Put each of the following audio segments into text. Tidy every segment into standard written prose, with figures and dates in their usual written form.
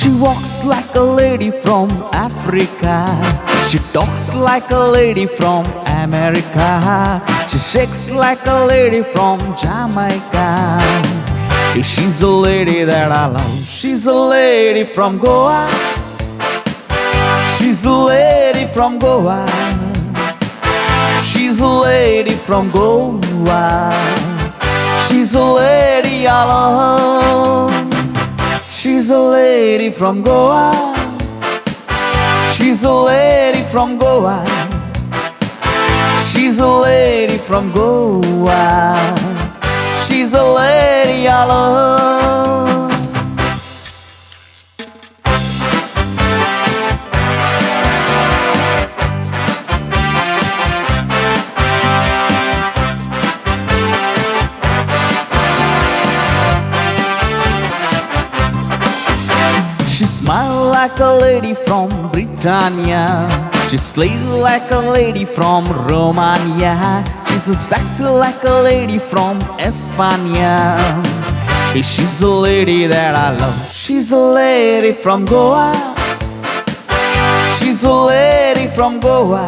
She walks like a lady from Africa. She talks like a lady from America. She shakes like a lady from Jamaica. If she's a lady that I love, she's a lady from Goa. She's a lady from Goa. She's a lady from Goa. She's a lady I love. She's a lady from Goa. She's a lady from Goa. She's a lady from Goa. She's a lady I love. She smiles like a lady from Britannia. She slays like a lady from Romania. She's a sexy like a lady from España. Hey, she's a lady that I love. She's a lady from Goa. She's a lady from Goa.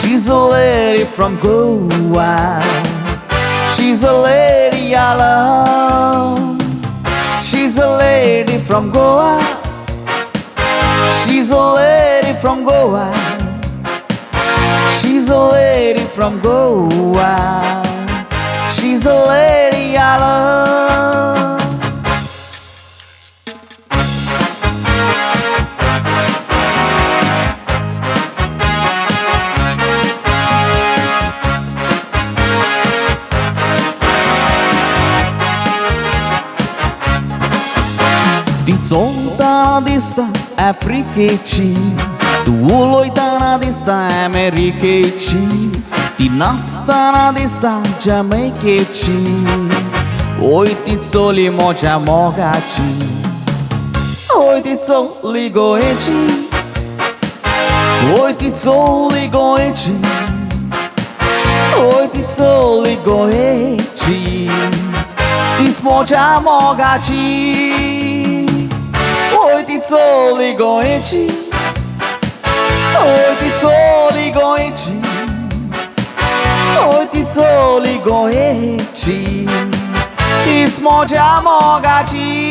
She's a lady from Goa. She's a lady I love. She's a lady from Goa. She's a lady from Goa. She's a lady from Goa. She's a lady I love. Dsouza dista Afrikeci, tu loitana dista Amerikeci, ti nastana dista Jamaikeci. Oi Dsouza moja mogaci, oi Dsouza goeci, oi Dsouza goeci, oi Dsouza goeci, tis moja mogaci. Oi Dsouza goeci, oi Dsouza goeci, oi Dsouza goeci, tis moja mogaci.